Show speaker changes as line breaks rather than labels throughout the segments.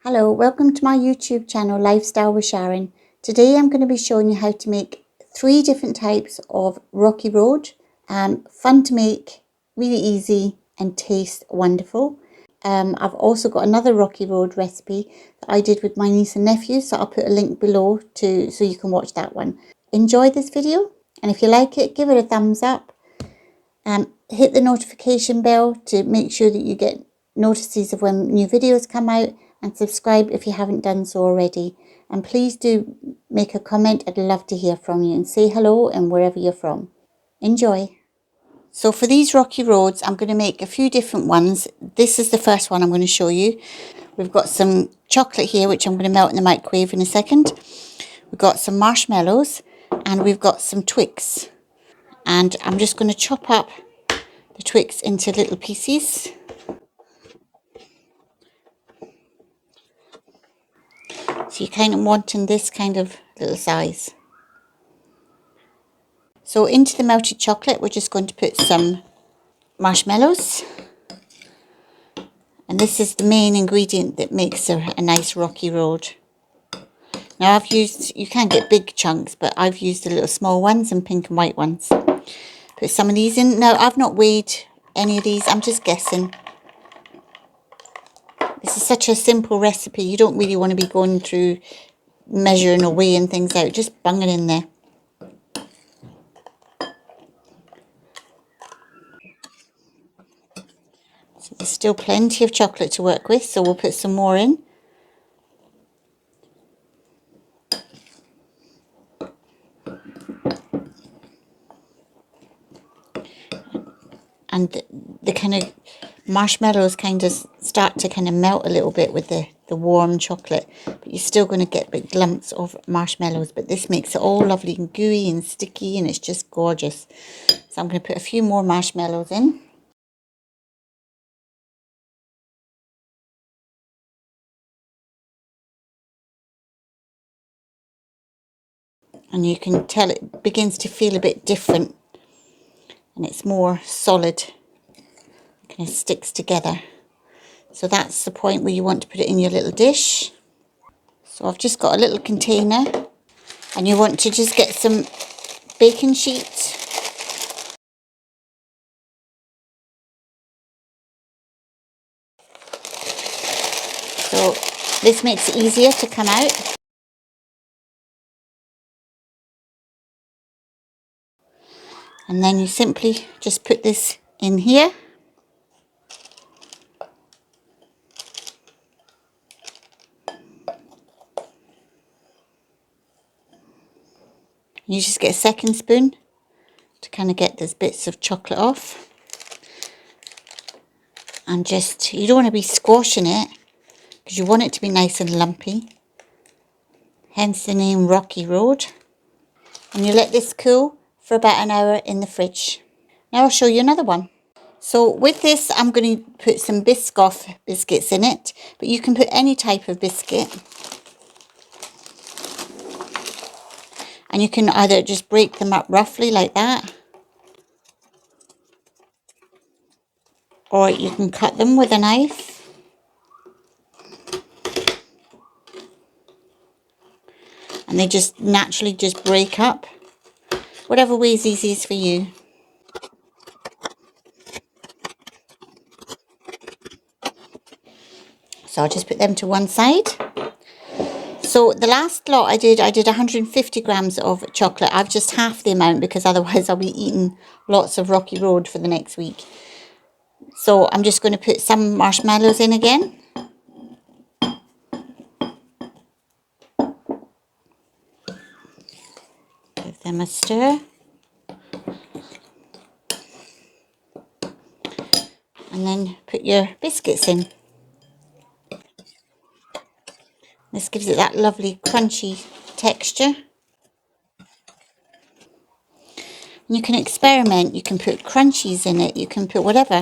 Hello, welcome to my YouTube channel, Lifestyle with Sharon. Today I'm going to be showing you how to make 3 different types of Rocky Road. Fun to make, really easy and taste wonderful. I've also got another Rocky Road recipe that I did with my niece and nephew, so I'll put a link below so you can watch that one. Enjoy this video, and if you like it, give it a thumbs up. Hit the notification bell to make sure that you get notices of when new videos come out, and subscribe if you haven't done so already. And please do make a comment. I'd love to hear from you, and say hello and wherever you're from. Enjoy. So for these Rocky Roads, I'm going to make a few different ones. This is the first one I'm going to show you. We've got some chocolate here, which I'm going to melt in the microwave in a second. We've got some marshmallows, and we've got some Twix. And I'm just going to chop up the Twix into little pieces. So you're kind of wanting this kind of little size. So into the melted chocolate, we're just going to put some marshmallows. And this is the main ingredient that makes a nice Rocky Road. Now you can get big chunks, but I've used the little small ones and pink and white ones. Put some of these in. Now I've not weighed any of these, I'm just guessing. This is such a simple recipe, you don't really want to be going through measuring or weighing things out, just bung it in there. So there's still plenty of chocolate to work with, so we'll put some more in. And the kind of marshmallows kind of start to kind of melt a little bit with the warm chocolate. But you're still going to get big lumps of marshmallows. But this makes it all lovely and gooey and sticky, and it's just gorgeous. So I'm going to put a few more marshmallows in. And you can tell it begins to feel a bit different. And it's more solid. It kind of sticks together. So that's the point where you want to put it in your little dish. So I've just got a little container. And you want to just get some baking sheet. So this makes it easier to come out. And then you simply just put this in here. You just get a second spoon to kind of get those bits of chocolate off. And just, you don't want to be squashing it, because you want it to be nice and lumpy. Hence the name Rocky Road. And you let this cool for about an hour in the fridge. Now I'll show you another one. So with this, I'm going to put some Biscoff biscuits in it, but you can put any type of biscuit. And you can either just break them up roughly like that, or you can cut them with a knife. And they just naturally just break up. Whatever way is easiest for you. So I'll just put them to one side. So the last lot I did 150 grams of chocolate. I've just half the amount, because otherwise I'll be eating lots of Rocky Road for the next week. So I'm just going to put some marshmallows in again. Give them a stir. And then put your biscuits in. This gives it that lovely crunchy texture. And you can experiment. You can put crunchies in it. You can put whatever.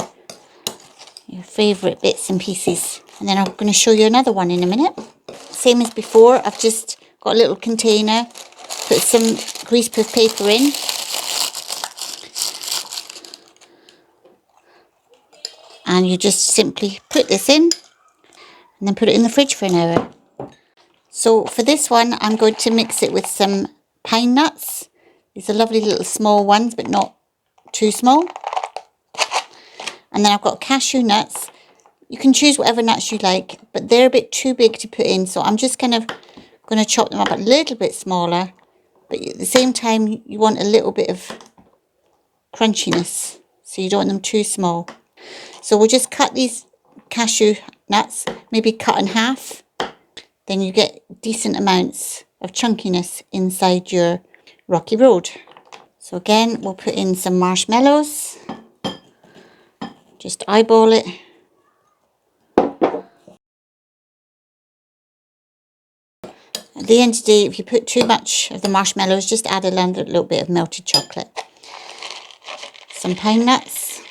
Your favourite bits and pieces. And then I'm going to show you another one in a minute. Same as before. I've just got a little container. Put some greaseproof paper in. And you just simply put this in. and then put it in the fridge for an hour. So for this one, I'm going to mix it with some pine nuts. These are lovely little small ones, but not too small. And then I've got cashew nuts. You can choose whatever nuts you like, but they're a bit too big to put in. So I'm just kind of going to chop them up a little bit smaller. But at the same time, you want a little bit of crunchiness. So you don't want them too small. So we'll just cut these cashew nuts, maybe cut in half. Then you get decent amounts of chunkiness inside your Rocky Road. So again, we'll put in some marshmallows. Just eyeball it. At the end of the day, if you put too much of the marshmallows, just add a little bit of melted chocolate. Some pine nuts.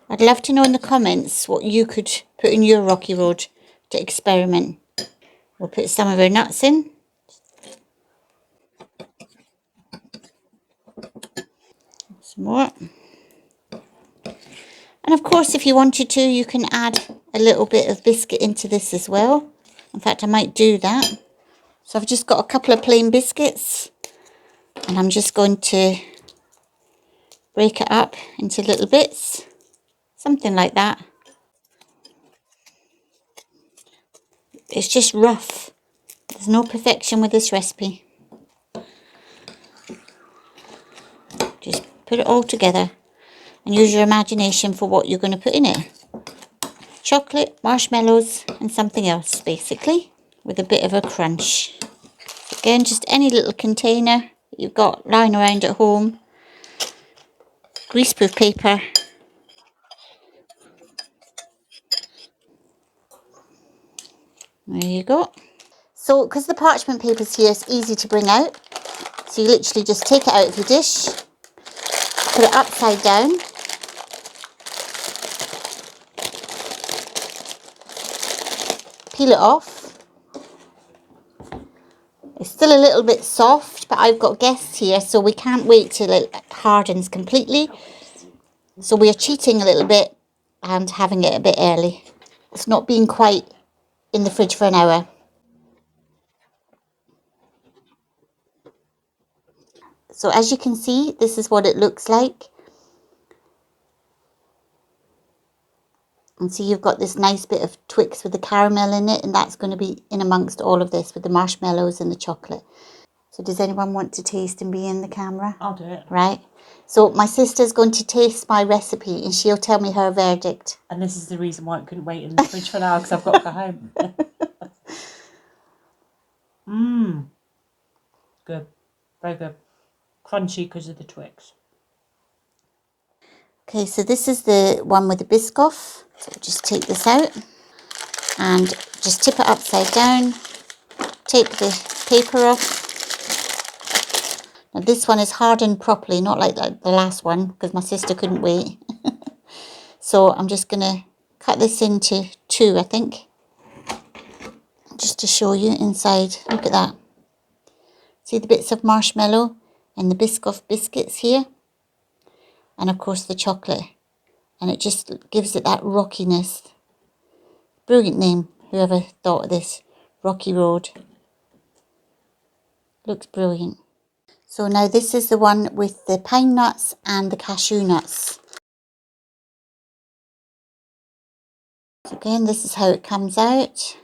I'd love to know in the comments what you could put in your Rocky Road to experiment. We'll put some of our nuts in. Some more. And of course, if you wanted to, you can add a little bit of biscuit into this as well. In fact, I might do that. So I've just got a couple of plain biscuits. And I'm just going to break it up into little bits. Something like that. It's just rough. There's no perfection with this recipe. Just put it all together and use your imagination for what you're going to put in it. Chocolate, marshmallows and something else basically, with a bit of a crunch. Again, just any little container that you've got lying around at home. Greaseproof paper. There you go. So, because the parchment paper's here, it's easy to bring out. So you literally just take it out of your dish, put it upside down, peel it off. It's still a little bit soft, but I've got guests here, so we can't wait till it hardens completely. So we are cheating a little bit and having it a bit early. It's not been quite in the fridge for an hour. So as you can see, this is what it looks like. And see, you've got this nice bit of Twix with the caramel in it, and that's going to be in amongst all of this with the marshmallows and the chocolate. So does anyone want to taste and be in the camera?
I'll do it.
Right. So my sister's going to taste my recipe and she'll tell me her verdict.
And this is the reason why I couldn't wait in the fridge for now, because I've got to go home. Good. Very good. Crunchy because of the Twix.
Okay, so this is the one with the Biscoff. So just take this out and just tip it upside down. Take the paper off. Now this one is hardened properly, not like the last one, because my sister couldn't wait. So I'm just going to cut this into 2, I think. Just to show you inside. Look at that. See the bits of marshmallow and the Biscoff biscuits here? And of course the chocolate. And it just gives it that rockiness. Brilliant name, whoever thought of this. Rocky Road. Looks brilliant. So now this is the one with the pine nuts and the cashew nuts. So again, this is how it comes out.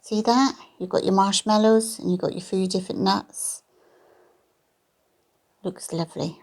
See that? You've got your marshmallows and you've got your few different nuts. Looks lovely.